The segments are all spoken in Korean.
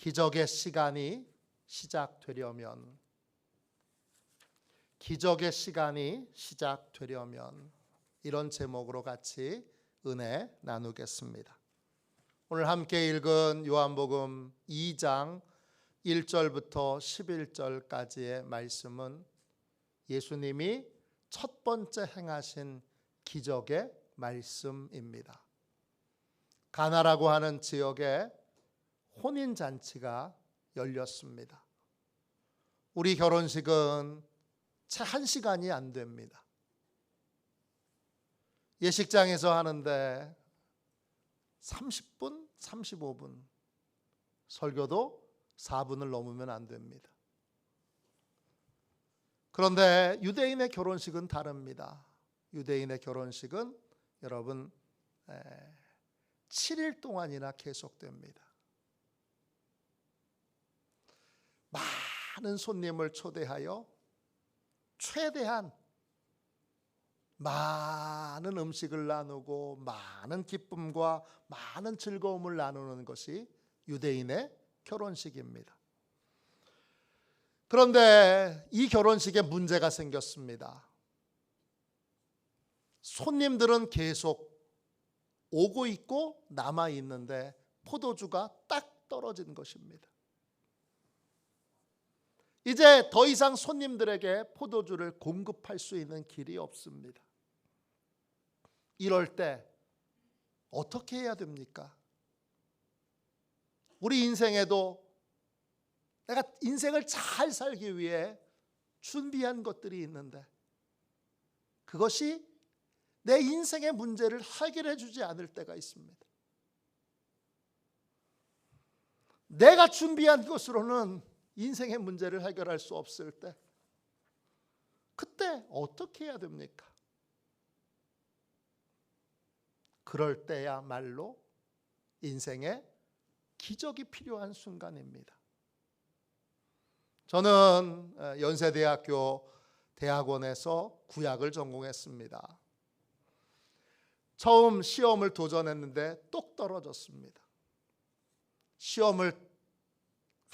기적의 시간이 시작되려면 기적의 시간이 시작되려면 이런 제목으로 같이 은혜 나누겠습니다. 오늘 함께 읽은 요한복음 2장 1절부터 11절까지의 말씀은 예수님이 첫 번째 행하신 기적의 말씀입니다. 가나라고 하는 지역에 혼인잔치가 열렸습니다. 우리 결혼식은 채 1시간이 안 됩니다. 예식장에서 하는데 30분, 35분, 설교도 4분을 넘으면 안 됩니다. 그런데 유대인의 결혼식은 다릅니다. 유대인의 결혼식은 여러분 7일 동안이나 계속됩니다. 많은 손님을 초대하여 최대한 많은 음식을 나누고 많은 기쁨과 많은 즐거움을 나누는 것이 유대인의 결혼식입니다. 그런데 이 결혼식에 문제가 생겼습니다. 손님들은 계속 오고 있고 남아 있는데 포도주가 딱 떨어진 것입니다. 이제 더 이상 손님들에게 포도주를 공급할 수 있는 길이 없습니다. 이럴 때 어떻게 해야 됩니까? 우리 인생에도 내가 인생을 잘 살기 위해 준비한 것들이 있는데 그것이 내 인생의 문제를 해결해 주지 않을 때가 있습니다. 내가 준비한 것으로는 인생의 문제를 해결할 수 없을 때 그때 어떻게 해야 됩니까? 그럴 때야말로 인생에 기적이 필요한 순간입니다. 저는 연세대학교 대학원에서 구약을 전공했습니다. 처음 시험을 도전했는데 똑 떨어졌습니다. 시험을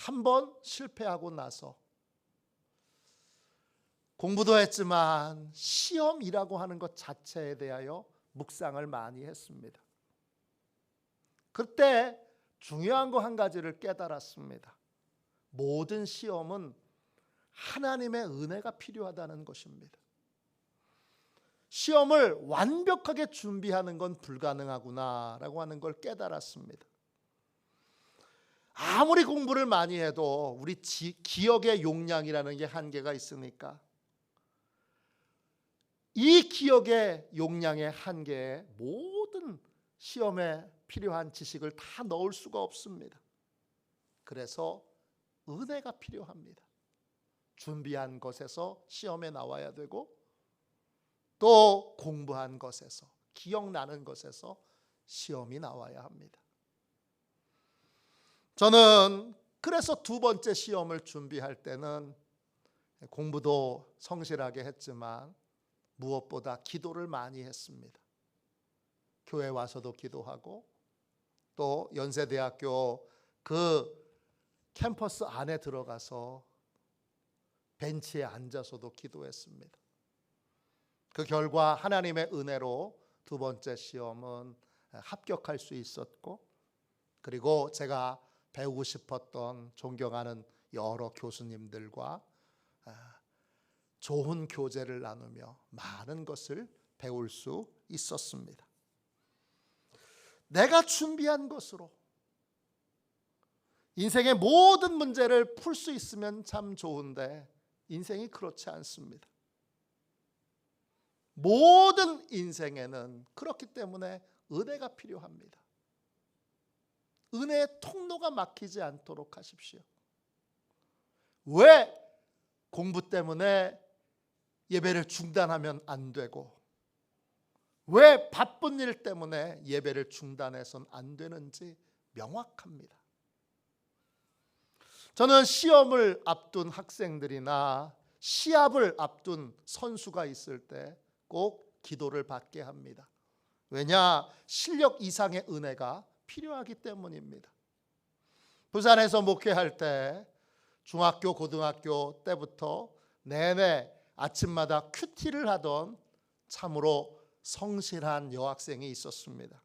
한 번 실패하고 나서 공부도 했지만 시험이라고 하는 것 자체에 대하여 묵상을 많이 했습니다. 그때 중요한 거 한 가지를 깨달았습니다. 모든 시험은 하나님의 은혜가 필요하다는 것입니다. 시험을 완벽하게 준비하는 건 불가능하구나라고 하는 걸 깨달았습니다. 아무리 공부를 많이 해도 우리 기억의 용량이라는 게 한계가 있으니까 이 기억의 용량의 한계에 모든 시험에 필요한 지식을 다 넣을 수가 없습니다. 그래서 은혜가 필요합니다. 준비한 것에서 시험에 나와야 되고 또 공부한 것에서 기억나는 것에서 시험이 나와야 합니다. 저는 그래서 두 번째 시험을 준비할 때는 공부도 성실하게 했지만 무엇보다 기도를 많이 했습니다. 교회 와서도 기도하고 또 연세대학교 그 캠퍼스 안에 들어가서 벤치에 앉아서도 기도했습니다. 그 결과 하나님의 은혜로 두 번째 시험은 합격할 수 있었고 그리고 제가 배우고 싶었던 존경하는 여러 교수님들과 좋은 교제를 나누며 많은 것을 배울 수 있었습니다. 내가 준비한 것으로 인생의 모든 문제를 풀 수 있으면 참 좋은데 인생이 그렇지 않습니다. 모든 인생에는 그렇기 때문에 은혜가 필요합니다. 은혜의 통로가 막히지 않도록 하십시오. 왜 공부 때문에 예배를 중단하면 안 되고 왜 바쁜 일 때문에 예배를 중단해서는 안 되는지 명확합니다. 저는 시험을 앞둔 학생들이나 시합을 앞둔 선수가 있을 때 꼭 기도를 받게 합니다. 왜냐? 실력 이상의 은혜가 필요하기 때문입니다. 부산에서 목회할 때 중학교, 고등학교 때부터 내내 아침마다 큐티를 하던 참으로 성실한 여학생이 있었습니다.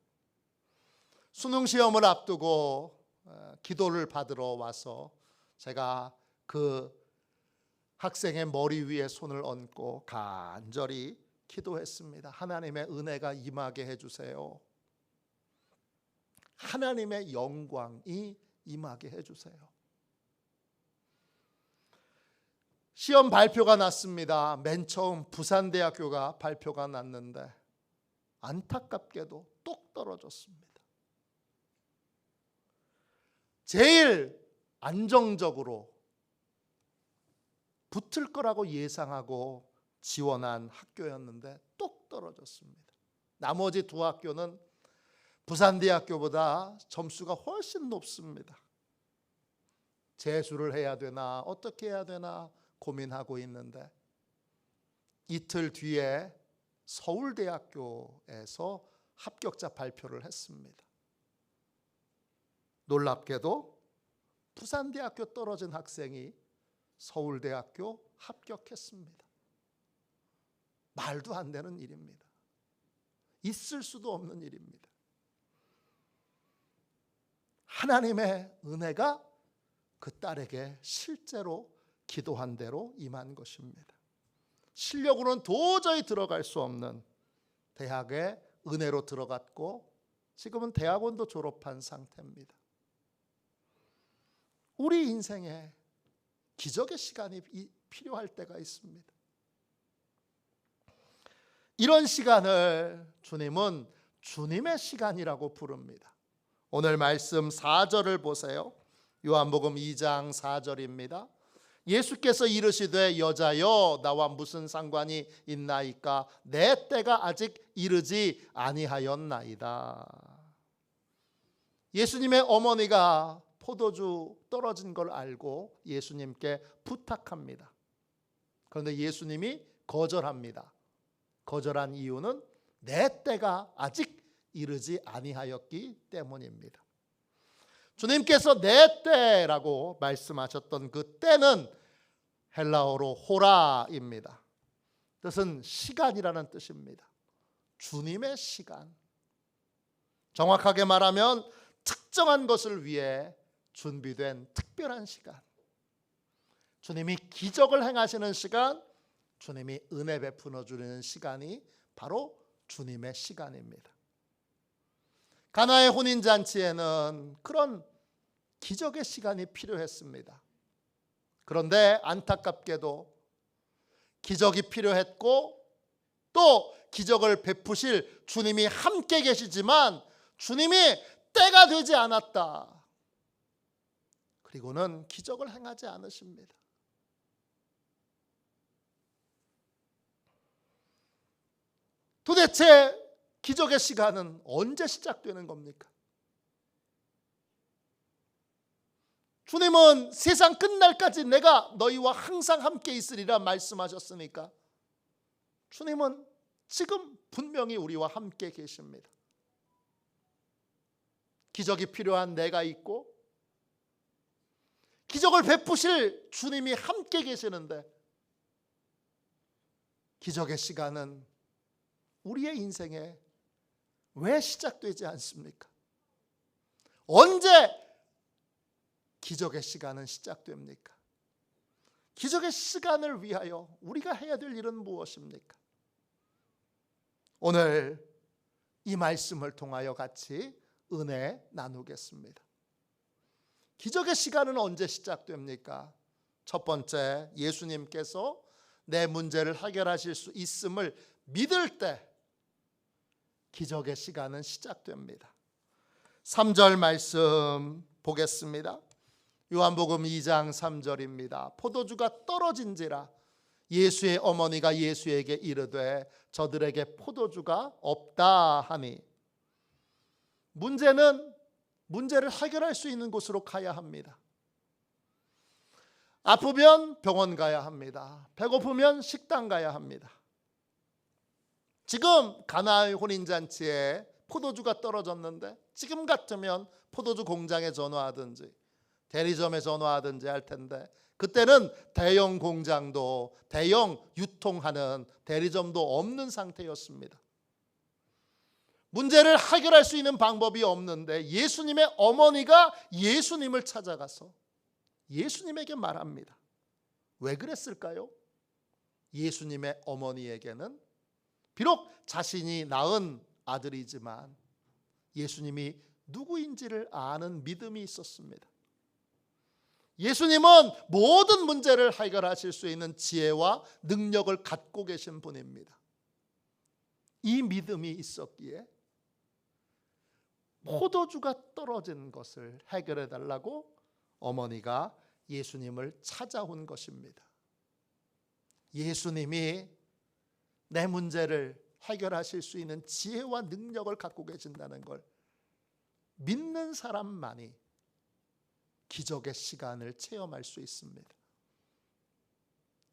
수능 시험을 앞두고 기도를 받으러 와서 제가 그 학생의 머리 위에 손을 얹고 간절히 기도했습니다. 하나님의 은혜가 임하게 해주세요. 하나님의 영광이 임하게 해주세요. 시험 발표가 났습니다. 맨 처음 부산대학교가 발표가 났는데 안타깝게도 똑 떨어졌습니다. 제일 안정적으로 붙을 거라고 예상하고 지원한 학교였는데 똑 떨어졌습니다. 나머지 두 학교는 부산대학교보다 점수가 훨씬 높습니다. 재수를 해야 되나 어떻게 해야 되나 고민하고 있는데 이틀 뒤에 서울대학교에서 합격자 발표를 했습니다. 놀랍게도 부산대학교 떨어진 학생이 서울대학교 합격했습니다. 말도 안 되는 일입니다. 있을 수도 없는 일입니다. 하나님의 은혜가 그 딸에게 실제로 기도한 대로 임한 것입니다. 실력으로는 도저히 들어갈 수 없는 대학에 은혜로 들어갔고 지금은 대학원도 졸업한 상태입니다. 우리 인생에 기적의 시간이 필요할 때가 있습니다. 이런 시간을 주님은 주님의 시간이라고 부릅니다. 오늘 말씀 4절을 보세요. 요한복음 2장 4절입니다. 예수께서 이르시되 여자여 나와 무슨 상관이 있나이까 내 때가 아직 이르지 아니하였나이다. 예수님의 어머니가 포도주 떨어진 걸 알고 예수님께 부탁합니다. 그런데 예수님이 거절합니다. 거절한 이유는 내 때가 아직 이르지 아니하였기 때문입니다. 주님께서 내 때라고 말씀하셨던 그 때는 헬라어로 호라입니다. 뜻은 시간이라는 뜻입니다. 주님의 시간. 정확하게 말하면 특정한 것을 위해 준비된 특별한 시간. 주님이 기적을 행하시는 시간, 주님이 은혜 베풀어 주는 시간이 바로 주님의 시간입니다. 가나의 혼인잔치에는 그런 기적의 시간이 필요했습니다. 그런데 안타깝게도 기적이 필요했고 또 기적을 베푸실 주님이 함께 계시지만 주님이 때가 되지 않았다. 그리고는 기적을 행하지 않으십니다. 도대체 기적의 시간은 언제 시작되는 겁니까? 주님은 세상 끝날까지 내가 너희와 항상 함께 있으리라 말씀하셨으니까 주님은 지금 분명히 우리와 함께 계십니다. 기적이 필요한 내가 있고 기적을 베푸실 주님이 함께 계시는데 기적의 시간은 우리의 인생에 왜 시작되지 않습니까? 언제 기적의 시간은 시작됩니까? 기적의 시간을 위하여 우리가 해야 될 일은 무엇입니까? 오늘 이 말씀을 통하여 같이 은혜 나누겠습니다. 기적의 시간은 언제 시작됩니까? 첫 번째, 예수님께서 내 문제를 해결하실 수 있음을 믿을 때 기적의 시간은 시작됩니다. 3절 말씀 보겠습니다. 요한복음 2장 3절입니다. 포도주가 떨어진지라 예수의 어머니가 예수에게 이르되 저들에게 포도주가 없다 하니 문제를 해결할 수 있는 곳으로 가야 합니다. 아프면 병원 가야 합니다. 배고프면 식당 가야 합니다. 지금 가나의 혼인잔치에 포도주가 떨어졌는데 지금 같으면 포도주 공장에 전화하든지 대리점에서 놔든지 할 텐데, 그때는 대형 공장도 대형 유통하는 대리점도 없는 상태였습니다. 문제를 해결할 수 있는 방법이 없는데 예수님의 어머니가 예수님을 찾아가서 예수님에게 말합니다. 왜 그랬을까요? 예수님의 어머니에게는 비록 자신이 낳은 아들이지만 예수님이 누구인지를 아는 믿음이 있었습니다. 예수님은 모든 문제를 해결하실 수 있는 지혜와 능력을 갖고 계신 분입니다. 이 믿음이 있었기에 포도주가 떨어진 것을 해결해 달라고 어머니가 예수님을 찾아온 것입니다. 예수님이 내 문제를 해결하실 수 있는 지혜와 능력을 갖고 계신다는 걸 믿는 사람만이 기적의 시간을 체험할 수 있습니다.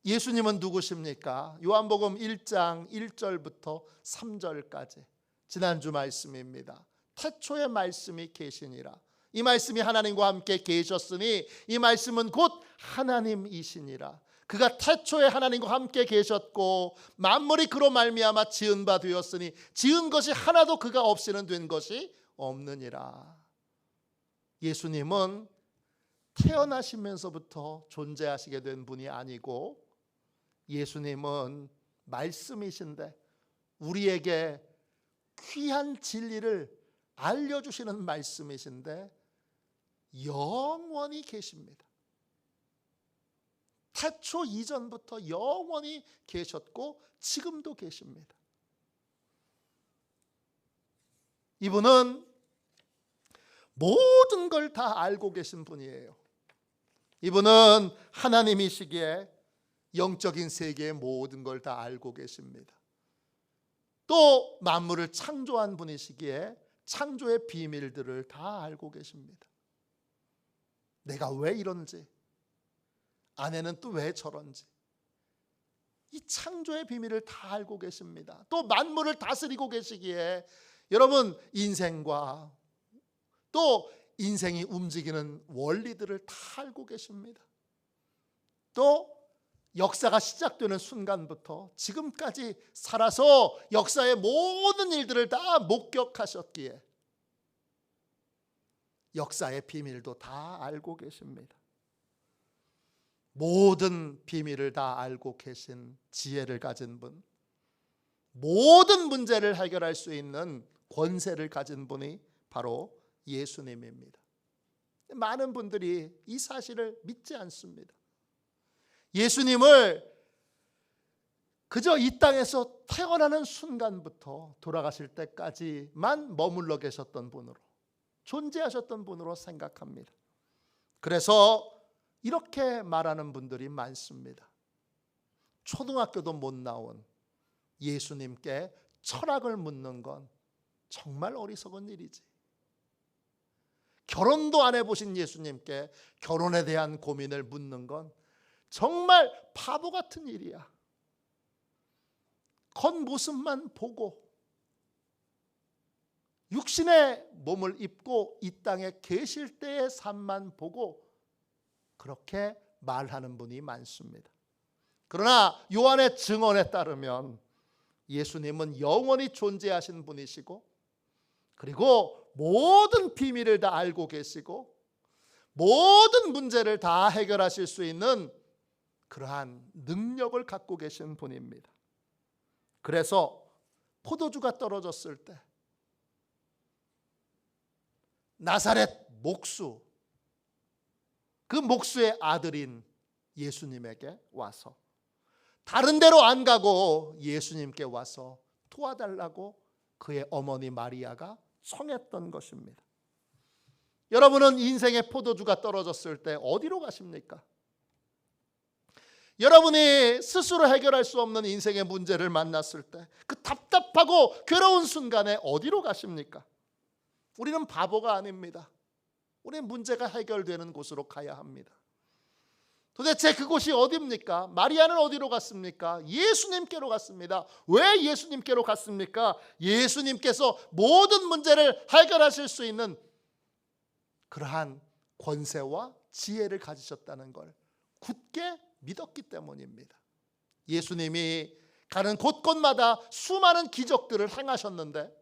예수님은 누구십니까? 요한복음 1장 1절부터 3절까지 지난주 말씀입니다. 태초에 말씀이 계시니라. 이 말씀이 하나님과 함께 계셨으니 이 말씀은 곧 하나님이시니라. 그가 태초에 하나님과 함께 계셨고 만물이 그로 말미암아 지은 바 되었으니 지은 것이 하나도 그가 없이는 된 것이 없느니라. 예수님은 태어나시면서부터 존재하시게 된 분이 아니고 예수님은 말씀이신데 우리에게 귀한 진리를 알려주시는 말씀이신데 영원히 계십니다. 태초 이전부터 영원히 계셨고 지금도 계십니다. 이분은 모든 걸 다 알고 계신 분이에요. 이분은 하나님이시기에 영적인 세계의 모든 걸 다 알고 계십니다. 또 만물을 창조한 분이시기에 창조의 비밀들을 다 알고 계십니다. 내가 왜 이런지, 아내는 또 왜 저런지, 이 창조의 비밀을 다 알고 계십니다. 또 만물을 다스리고 계시기에 여러분 인생과 또 인생이 움직이는 원리들을 다 알고 계십니다. 또 역사가 시작되는 순간부터 지금까지 살아서 역사의 모든 일들을 다 목격하셨기에 역사의 비밀도 다 알고 계십니다. 모든 비밀을 다 알고 계신 지혜를 가진 분, 모든 문제를 해결할 수 있는 권세를 가진 분이 바로 예수님입니다. 많은 분들이 이 사실을 믿지 않습니다. 예수님을 그저 이 땅에서 태어나는 순간부터 돌아가실 때까지만 머물러 계셨던 분으로, 존재하셨던 분으로 생각합니다. 그래서 이렇게 말하는 분들이 많습니다. 초등학교도 못 나온 예수님께 철학을 묻는 건 정말 어리석은 일이지. 결혼도 안 해보신 예수님께 결혼에 대한 고민을 묻는 건 정말 바보 같은 일이야. 겉모습만 보고 육신의 몸을 입고 이 땅에 계실 때의 삶만 보고 그렇게 말하는 분이 많습니다. 그러나 요한의 증언에 따르면 예수님은 영원히 존재하신 분이시고 그리고 모든 비밀을 다 알고 계시고 모든 문제를 다 해결하실 수 있는 그러한 능력을 갖고 계신 분입니다. 그래서 포도주가 떨어졌을 때 나사렛 목수, 그 목수의 아들인 예수님에게 와서 다른 데로 안 가고 예수님께 와서 도와달라고 그의 어머니 마리아가 청했던 것입니다. 여러분은 인생의 포도주가 떨어졌을 때 어디로 가십니까? 여러분이 스스로 해결할 수 없는 인생의 문제를 만났을 때 그 답답하고 괴로운 순간에 어디로 가십니까? 우리는 바보가 아닙니다. 우리는 문제가 해결되는 곳으로 가야 합니다. 도대체 그곳이 어디입니까? 마리아는 어디로 갔습니까? 예수님께로 갔습니다. 왜 예수님께로 갔습니까? 예수님께서 모든 문제를 해결하실 수 있는 그러한 권세와 지혜를 가지셨다는 걸 굳게 믿었기 때문입니다. 예수님이 가는 곳곳마다 수많은 기적들을 행하셨는데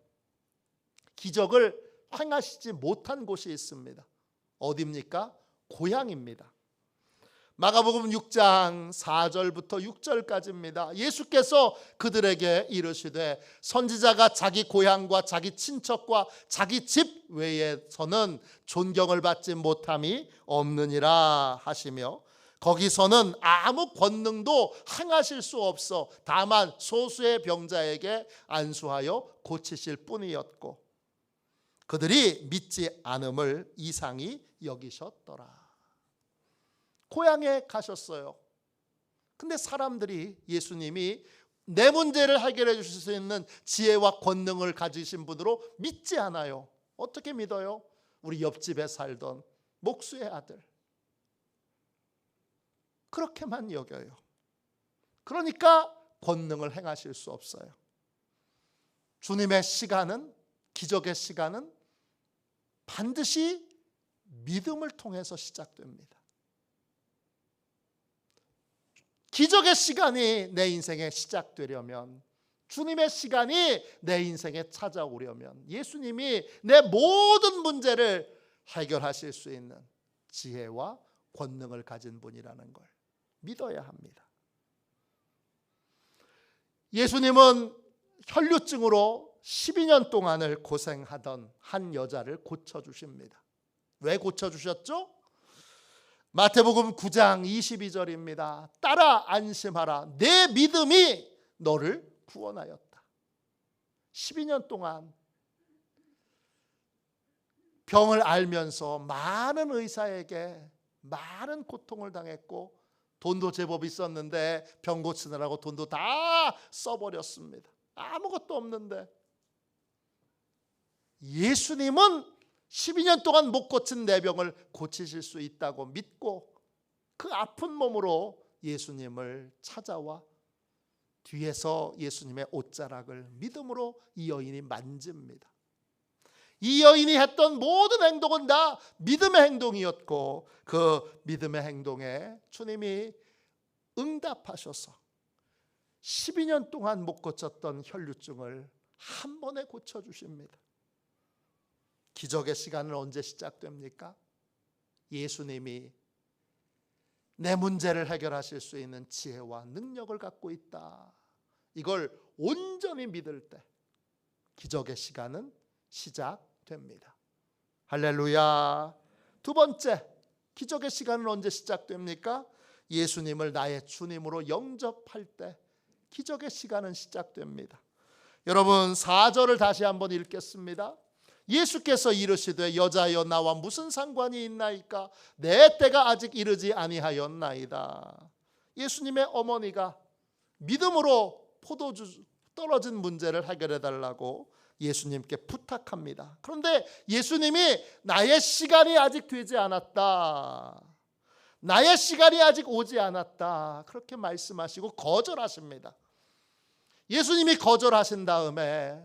기적을 행하시지 못한 곳이 있습니다. 어디입니까? 고향입니다. 마가복음 6장 4절부터 6절까지입니다. 예수께서 그들에게 이르시되 선지자가 자기 고향과 자기 친척과 자기 집 외에서는 존경을 받지 못함이 없느니라 하시며 거기서는 아무 권능도 행하실 수 없어 다만 소수의 병자에게 안수하여 고치실 뿐이었고 그들이 믿지 않음을 이상히 여기셨더라. 고향에 가셨어요. 근데 사람들이 예수님이 내 문제를 해결해 주실 수 있는 지혜와 권능을 가지신 분으로 믿지 않아요. 어떻게 믿어요? 우리 옆집에 살던 목수의 아들. 그렇게만 여겨요. 그러니까 권능을 행하실 수 없어요. 주님의 시간은, 기적의 시간은 반드시 믿음을 통해서 시작됩니다. 기적의 시간이 내 인생에 시작되려면, 주님의 시간이 내 인생에 찾아오려면 예수님이 내 모든 문제를 해결하실 수 있는 지혜와 권능을 가진 분이라는 걸 믿어야 합니다. 예수님은 혈류증으로 12년 동안을 고생하던 한 여자를 고쳐주십니다. 왜 고쳐주셨죠? 마태복음 9장 22절입니다. 따라 안심하라. 내 믿음이 너를 구원하였다. 12년 동안 병을 앓면서 많은 의사에게 많은 고통을 당했고 돈도 제법 있었는데 병 고치느라고 돈도 다 써버렸습니다. 아무것도 없는데 예수님은 12년 동안 못 고친 내 병을 고치실 수 있다고 믿고 그 아픈 몸으로 예수님을 찾아와 뒤에서 예수님의 옷자락을 믿음으로 이 여인이 만집니다. 이 여인이 했던 모든 행동은 다 믿음의 행동이었고 그 믿음의 행동에 주님이 응답하셔서 12년 동안 못 고쳤던 혈류증을 한 번에 고쳐주십니다. 기적의 시간은 언제 시작됩니까? 예수님이 내 문제를 해결하실 수 있는 지혜와 능력을 갖고 있다. 이걸 온전히 믿을 때 기적의 시간은 시작됩니다. 할렐루야. 두 번째, 기적의 시간은 언제 시작됩니까? 예수님을 나의 주님으로 영접할 때 기적의 시간은 시작됩니다. 여러분 4절을 다시 한번 읽겠습니다. 예수께서 이르시되 여자여 나와 무슨 상관이 있나이까? 내 때가 아직 이르지 아니하였나이다. 예수님의 어머니가 믿음으로 포도주 떨어진 문제를 해결해 달라고 예수님께 부탁합니다. 그런데 예수님이 나의 시간이 아직 되지 않았다. 나의 시간이 아직 오지 않았다. 그렇게 말씀하시고 거절하십니다. 예수님이 거절하신 다음에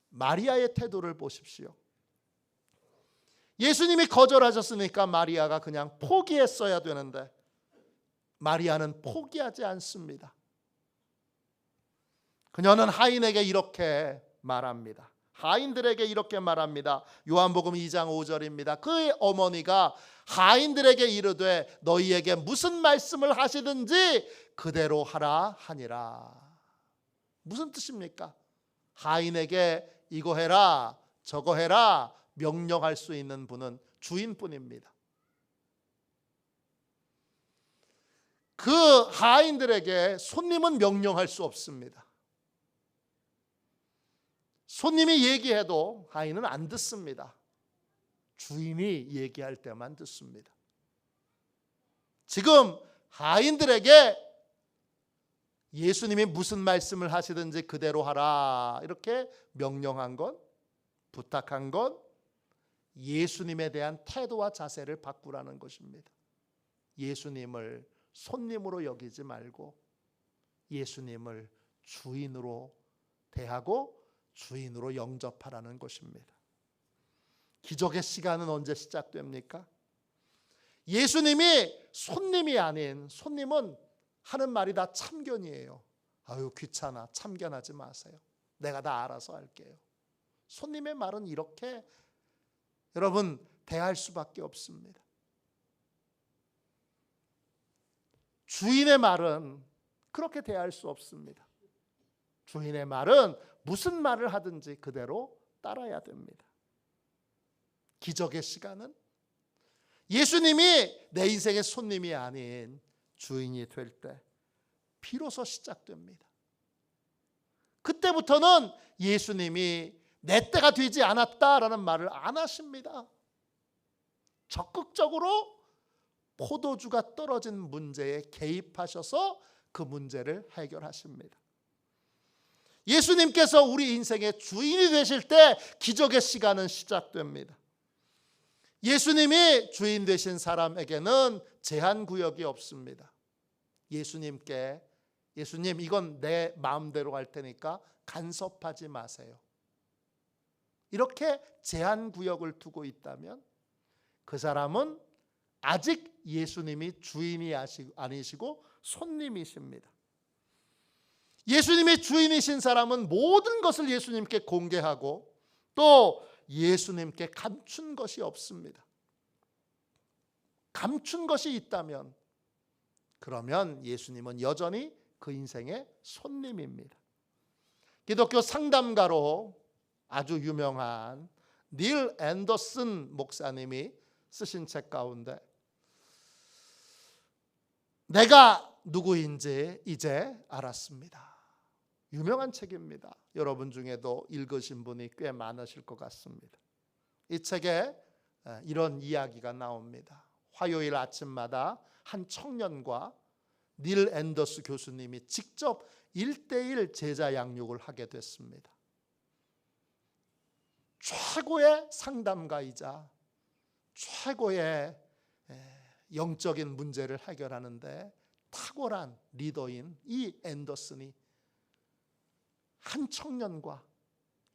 마리아의 태도를 보십시오. 예수님이 거절하셨으니까 마리아가 그냥 포기했어야 되는데 마리아는 포기하지 않습니다. 그녀는 하인에게 이렇게 말합니다. 하인들에게 이렇게 말합니다. 요한복음 2장 5절입니다. 그의 어머니가 하인들에게 이르되 너희에게 무슨 말씀을 하시든지 그대로 하라 하니라. 무슨 뜻입니까? 하인에게 이거 해라 저거 해라 명령할 수 있는 분은 주인뿐입니다. 그 하인들에게 손님은 명령할 수 없습니다. 손님이 얘기해도 하인은 안 듣습니다. 주인이 얘기할 때만 듣습니다. 지금 하인들에게 예수님이 무슨 말씀을 하시든지 그대로 하라 이렇게 명령한 건, 부탁한 건 예수님에 대한 태도와 자세를 바꾸라는 것입니다. 예수님을 손님으로 여기지 말고 예수님을 주인으로 대하고 주인으로 영접하라는 것입니다. 기적의 시간은 언제 시작됩니까? 예수님이 손님이 아닌, 손님은 하는 말이 다 참견이에요. 아유 귀찮아, 참견하지 마세요. 내가 다 알아서 할게요. 손님의 말은 이렇게 여러분 대할 수밖에 없습니다. 주인의 말은 그렇게 대할 수 없습니다. 주인의 말은 무슨 말을 하든지 그대로 따라야 됩니다. 기적의 시간은 예수님이 내 인생의 손님이 아닌 주인이 될 때 비로소 시작됩니다. 그때부터는 예수님이 내 때가 되지 않았다라는 말을 안 하십니다. 적극적으로 포도주가 떨어진 문제에 개입하셔서 그 문제를 해결하십니다. 예수님께서 우리 인생의 주인이 되실 때 기적의 시간은 시작됩니다. 예수님이 주인 되신 사람에게는 제한 구역이 없습니다. 예수님께 예수님 이건 내 마음대로 할 테니까 간섭하지 마세요. 이렇게 제한 구역을 두고 있다면 그 사람은 아직 예수님이 주인이 아니시고 손님이십니다. 예수님이 주인이신 사람은 모든 것을 예수님께 공개하고 또 예수님께 감춘 것이 없습니다. 감춘 것이 있다면 그러면 예수님은 여전히 그 인생의 손님입니다. 기독교 상담가로 아주 유명한 닐 앤더슨 목사님이 쓰신 책 가운데 내가 누구인지 이제 알았습니다. 유명한 책입니다. 여러분 중에도 읽으신 분이 꽤 많으실 것 같습니다. 이 책에 이런 이야기가 나옵니다. 화요일 아침마다 한 청년과 닐 앤더스 교수님이 직접 1:1 제자 양육을 하게 됐습니다. 최고의 상담가이자 최고의 영적인 문제를 해결하는데 탁월한 리더인 이 앤더슨이 한 청년과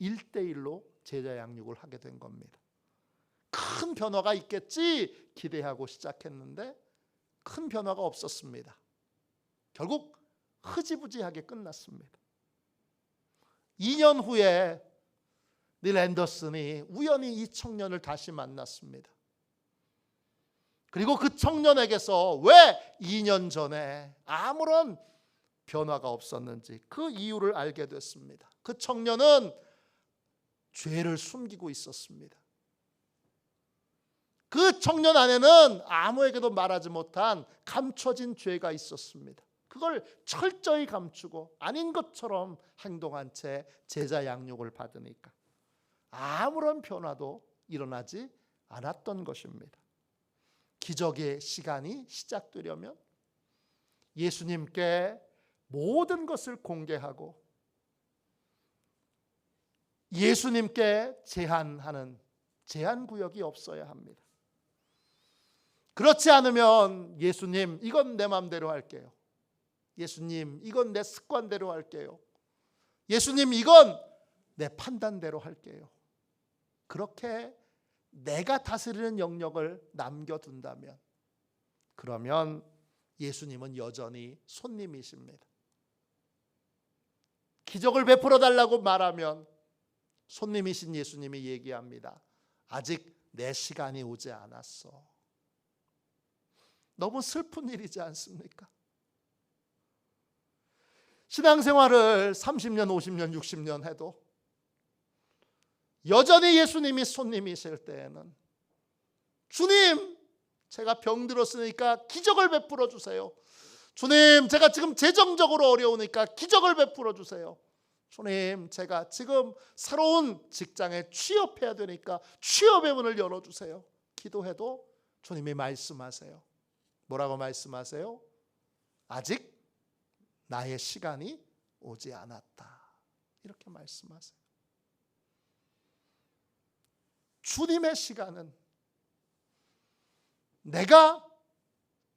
1:1로 제자 양육을 하게 된 겁니다. 큰 변화가 있겠지 기대하고 시작했는데 큰 변화가 없었습니다. 결국 흐지부지하게 끝났습니다. 2년 후에 닐 앤더슨이 우연히 이 청년을 다시 만났습니다. 그리고 그 청년에게서 왜 2년 전에 아무런 변화가 없었는지 그 이유를 알게 됐습니다. 그 청년은 죄를 숨기고 있었습니다. 그 청년 안에는 아무에게도 말하지 못한 감춰진 죄가 있었습니다. 그걸 철저히 감추고 아닌 것처럼 행동한 채 제자 양육을 받으니까 아무런 변화도 일어나지 않았던 것입니다. 기적의 시간이 시작되려면 예수님께 모든 것을 공개하고 예수님께 제한하는 제한 구역이 없어야 합니다. 그렇지 않으면 예수님 이건 내 마음대로 할게요. 예수님 이건 내 습관대로 할게요. 예수님 이건 내 판단대로 할게요. 그렇게 내가 다스리는 영역을 남겨둔다면 그러면 예수님은 여전히 손님이십니다. 기적을 베풀어 달라고 말하면 손님이신 예수님이 얘기합니다. 아직 내 시간이 오지 않았어. 너무 슬픈 일이지 않습니까? 신앙생활을 30년, 50년, 60년 해도 여전히 예수님이 손님이실 때에는 주님, 제가 병들었으니까 기적을 베풀어 주세요. 주님, 제가 지금 재정적으로 어려우니까 기적을 베풀어 주세요. 주님, 제가 지금 새로운 직장에 취업해야 되니까 취업의 문을 열어주세요. 기도해도 주님이 말씀하세요. 뭐라고 말씀하세요? 아직 나의 시간이 오지 않았다. 이렇게 말씀하세요. 주님의 시간은 내가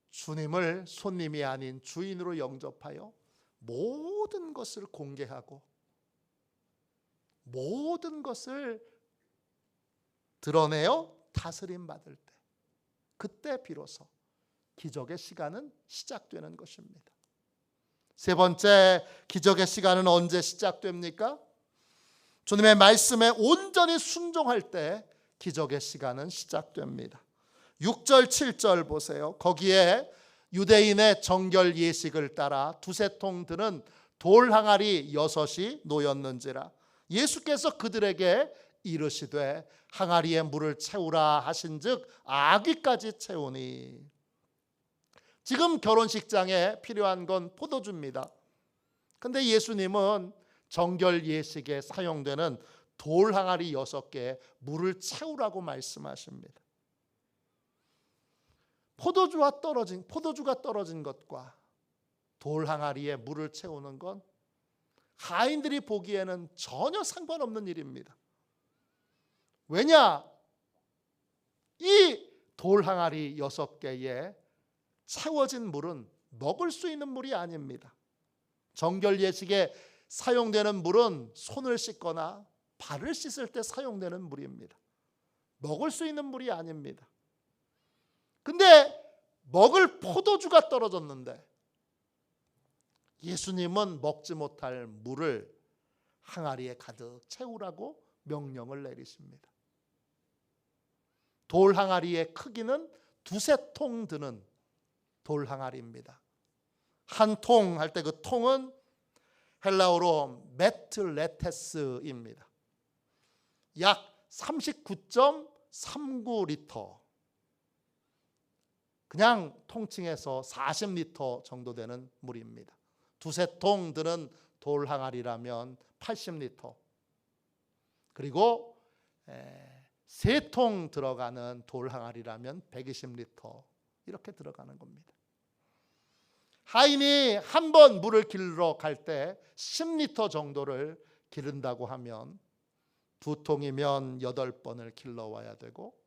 주님을 손님이 아닌 주인으로 영접하여 모든 것을 공개하고 모든 것을 드러내어 다스림 받을 때 그때 비로소 기적의 시간은 시작되는 것입니다. 세 번째, 기적의 시간은 언제 시작됩니까? 주님의 말씀에 온전히 순종할 때 기적의 시간은 시작됩니다. 6절 7절 보세요. 거기에 유대인의 정결 예식을 따라 두세 통 드는 돌 항아리 6이 놓였는지라. 예수께서 그들에게 이르시되 항아리에 물을 채우라 하신즉 아귀까지 채우니. 지금 결혼식장에 필요한 건 포도주입니다. 근데 예수님은 정결 예식에 사용되는 돌 항아리 6개에 물을 채우라고 말씀하십니다. 포도주가 떨어진 것과 돌 항아리에 물을 채우는 건 하인들이 보기에는 전혀 상관없는 일입니다. 왜냐? 이 돌 항아리 6개에 채워진 물은 먹을 수 있는 물이 아닙니다. 정결 예식에 사용되는 물은 손을 씻거나 발을 씻을 때 사용되는 물입니다. 먹을 수 있는 물이 아닙니다. 근데 먹을 포도주가 떨어졌는데 예수님은 먹지 못할 물을 항아리에 가득 채우라고 명령을 내리십니다. 돌 항아리의 크기는 두세 통 드는 돌 항아리입니다. 한 통 할 때 그 통은 헬라어로 메틀레테스입니다. 약 39.39리터. 그냥 통칭해서 40리터 정도 되는 물입니다. 두세 통 드는 돌 항아리라면 80리터. 그리고 세 통 들어가는 돌 항아리라면 120리터. 이렇게 들어가는 겁니다. 하인이 한 번 물을 길러 갈 때 10리터 정도를 기른다고 하면 두 통이면 8번을 길러와야 되고,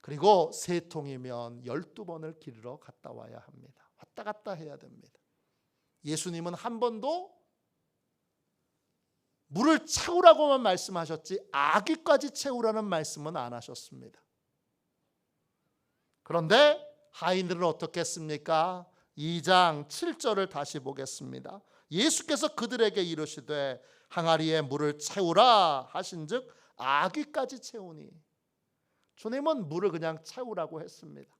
그리고 세 통이면 12번을 길러 갔다 와야 합니다. 왔다 갔다 해야 됩니다. 예수님은 한 번도 물을 채우라고만 말씀하셨지 아귀까지 채우라는 말씀은 안 하셨습니다. 그런데 하인들은 어떻게 했습니까? 2장 7절을 다시 보겠습니다. 예수께서 그들에게 이르시되 항아리에 물을 채우라 하신즉 아귀까지 채우니. 주님은 물을 그냥 채우라고 했습니다.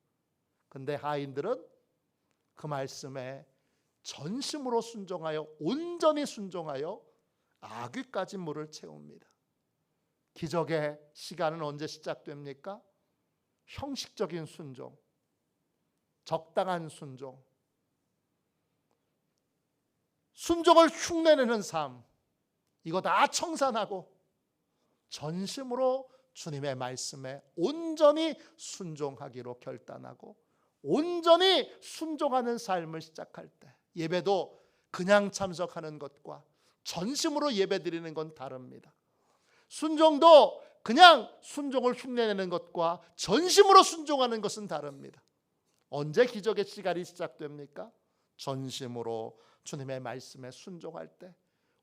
근데 하인들은 그 말씀에 전심으로 순종하여 온전히 순종하여 아귀까지 물을 채웁니다. 기적의 시간은 언제 시작됩니까? 형식적인 순종, 적당한 순종, 순종을 흉내내는 삶, 이거 다 청산하고 전심으로 주님의 말씀에 온전히 순종하기로 결단하고 온전히 순종하는 삶을 시작할 때, 예배도 그냥 참석하는 것과 전심으로 예배드리는 건 다릅니다. 순종도 그냥 순종을 흉내내는 것과 전심으로 순종하는 것은 다릅니다. 언제 기적의 시간이 시작됩니까? 전심으로 주님의 말씀에 순종할 때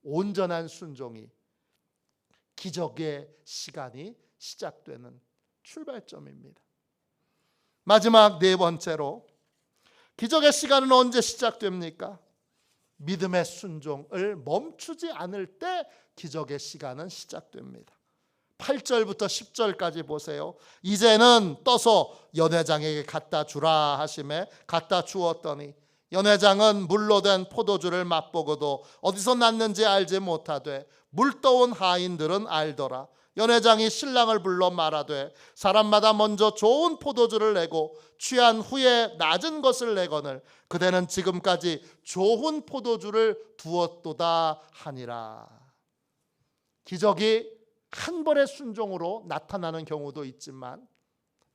온전한 순종이 기적의 시간이 시작되는 출발점입니다. 마지막 네 번째로 기적의 시간은 언제 시작됩니까? 믿음의 순종을 멈추지 않을 때 기적의 시간은 시작됩니다. 8절부터 10절까지 보세요. 이제는 떠서 연회장에게 갖다 주라 하시매 갖다 주었더니 연회장은 물로 된 포도주를 맛보고도 어디서 났는지 알지 못하되 물떠온 하인들은 알더라. 연회장이 신랑을 불러 말하되 사람마다 먼저 좋은 포도주를 내고 취한 후에 낮은 것을 내거늘 그대는 지금까지 좋은 포도주를 두었도다 하니라. 기적이 한 번의 순종으로 나타나는 경우도 있지만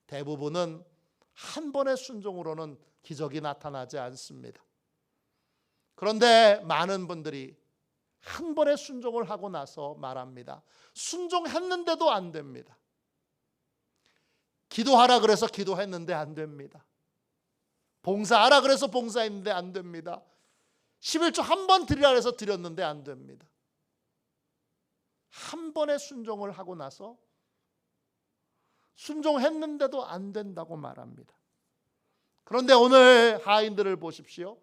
대부분은 한 번의 순종으로는 기적이 나타나지 않습니다. 그런데 많은 분들이 한 번의 순종을 하고 나서 말합니다. 순종했는데도 안 됩니다. 기도하라 그래서 기도했는데 안 됩니다. 봉사하라 그래서 봉사했는데 안 됩니다. 11조 한 번 드리라 그래서 드렸는데 안 됩니다. 한 번의 순종을 하고 나서 순종했는데도 안 된다고 말합니다. 그런데 오늘 하인들을 보십시오.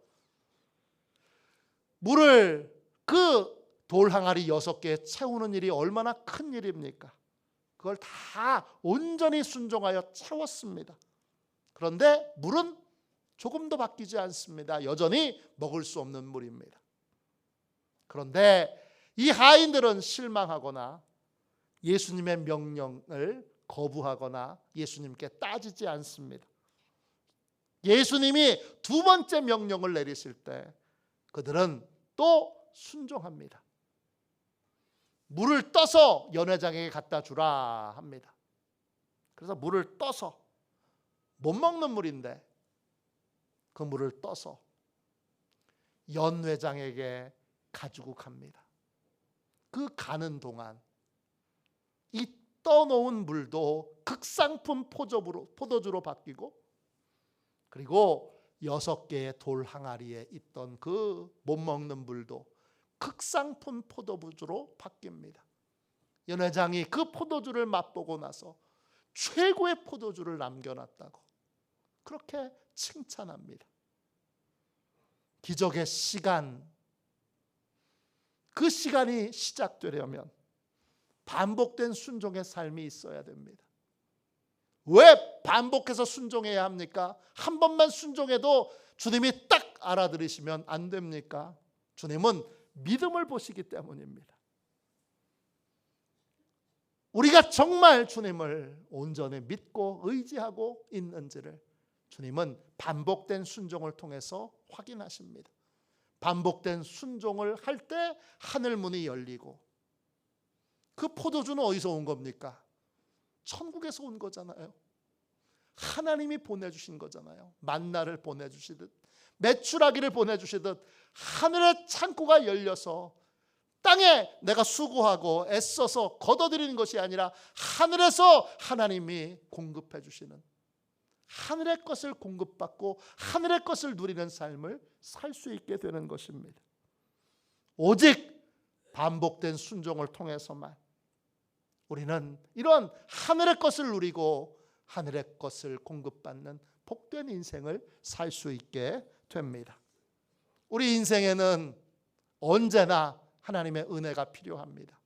물을 그 돌 항아리 6개 채우는 일이 얼마나 큰 일입니까? 그걸 다 온전히 순종하여 채웠습니다. 그런데 물은 조금도 바뀌지 않습니다. 여전히 먹을 수 없는 물입니다. 그런데 이 하인들은 실망하거나 예수님의 명령을 거부하거나 예수님께 따지지 않습니다. 예수님이 2번째 명령을 내리실 때 그들은 또 순종합니다. 물을 떠서 연회장에게 갖다 주라 합니다. 그래서 물을 떠서, 못 먹는 물인데 그 물을 떠서 연회장에게 가지고 갑니다. 그 가는 동안 이 떠놓은 물도 극상품 포도주로 바뀌고, 그리고 6개의 돌 항아리에 있던 그 못 먹는 물도 극상품 포도주로 바뀝니다. 연회장이 그 포도주를 맛보고 나서 최고의 포도주를 남겨놨다고 그렇게 칭찬합니다. 기적의 시간, 그 시간이 시작되려면 반복된 순종의 삶이 있어야 됩니다. 왜 반복해서 순종해야 합니까? 한 번만 순종해도 주님이 딱 알아들으시면 안 됩니까? 주님은 믿음을 보시기 때문입니다. 우리가 정말 주님을 온전히 믿고 의지하고 있는지를 주님은 반복된 순종을 통해서 확인하십니다. 반복된 순종을 할 때 하늘 문이 열리고, 그 포도주는 어디서 온 겁니까? 천국에서 온 거잖아요. 하나님이 보내주신 거잖아요. 만나를 보내주시듯, 메추라기를 보내주시듯 하늘의 창고가 열려서 땅에 내가 수고하고 애써서 거둬들이는 것이 아니라 하늘에서 하나님이 공급해 주시는, 하늘의 것을 공급받고 하늘의 것을 누리는 삶을 살 수 있게 되는 것입니다. 오직 반복된 순종을 통해서만 우리는 이런 하늘의 것을 누리고 하늘의 것을 공급받는 복된 인생을 살 수 있게 됩니다. 우리 인생에는 언제나 하나님의 은혜가 필요합니다.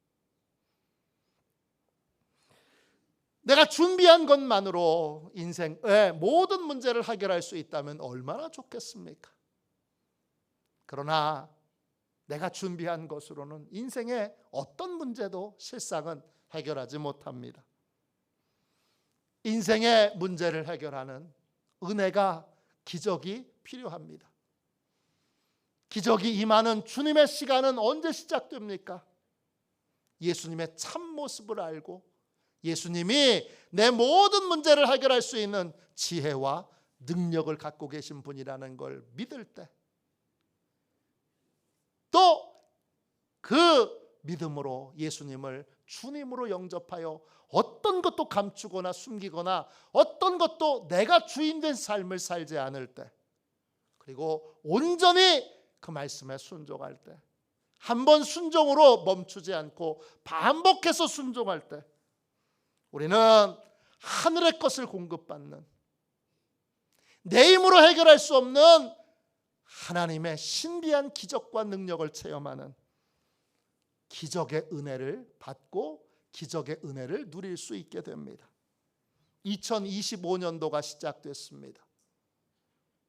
내가 준비한 것만으로 인생의 모든 문제를 해결할 수 있다면 얼마나 좋겠습니까? 그러나 내가 준비한 것으로는 인생의 어떤 문제도 실상은 해결하지 못합니다. 인생의 문제를 해결하는 은혜가, 기적이 필요합니다. 기적이 임하는 주님의 시간은 언제 시작됩니까? 예수님의 참모습을 알고 예수님이 내 모든 문제를 해결할 수 있는 지혜와 능력을 갖고 계신 분이라는 걸 믿을 때, 또 그 믿음으로 예수님을 주님으로 영접하여 어떤 것도 감추거나 숨기거나 어떤 것도 내가 주인된 삶을 살지 않을 때, 그리고 온전히 그 말씀에 순종할 때, 한 번 순종으로 멈추지 않고 반복해서 순종할 때 우리는 하늘의 것을 공급받는, 내 힘으로 해결할 수 없는 하나님의 신비한 기적과 능력을 체험하는 기적의 은혜를 받고 기적의 은혜를 누릴 수 있게 됩니다. 2025년도가 시작됐습니다.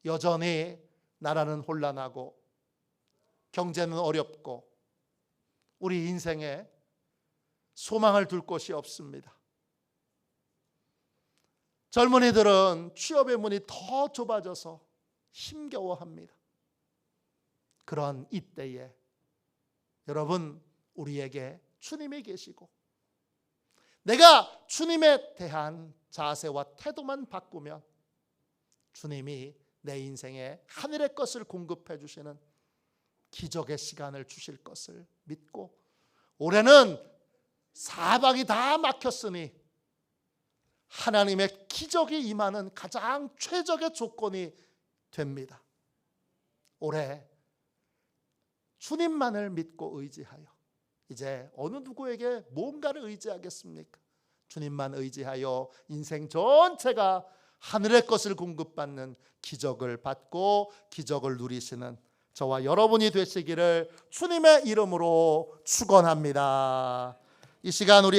여전히 나라는 혼란하고 경제는 어렵고 우리 인생에 소망을 둘 곳이 없습니다. 젊은이들은 취업의 문이 더 좁아져서 힘겨워합니다. 그런 이때에 여러분, 우리에게 주님이 계시고 내가 주님에 대한 자세와 태도만 바꾸면 주님이 내 인생에 하늘의 것을 공급해 주시는 기적의 시간을 주실 것을 믿고, 올해는 사방이 다 막혔으니 하나님의 기적이 임하는 가장 최적의 조건이 됩니다. 올해 주님만을 믿고 의지하여 이제 어느 누구에게 뭔가를 의지하겠습니까? 주님만 의지하여 인생 전체가 하늘의 것을 공급받는 기적을 받고 기적을 누리시는 저와 여러분이 되시기를 주님의 이름으로 축원합니다. 이 시간 우리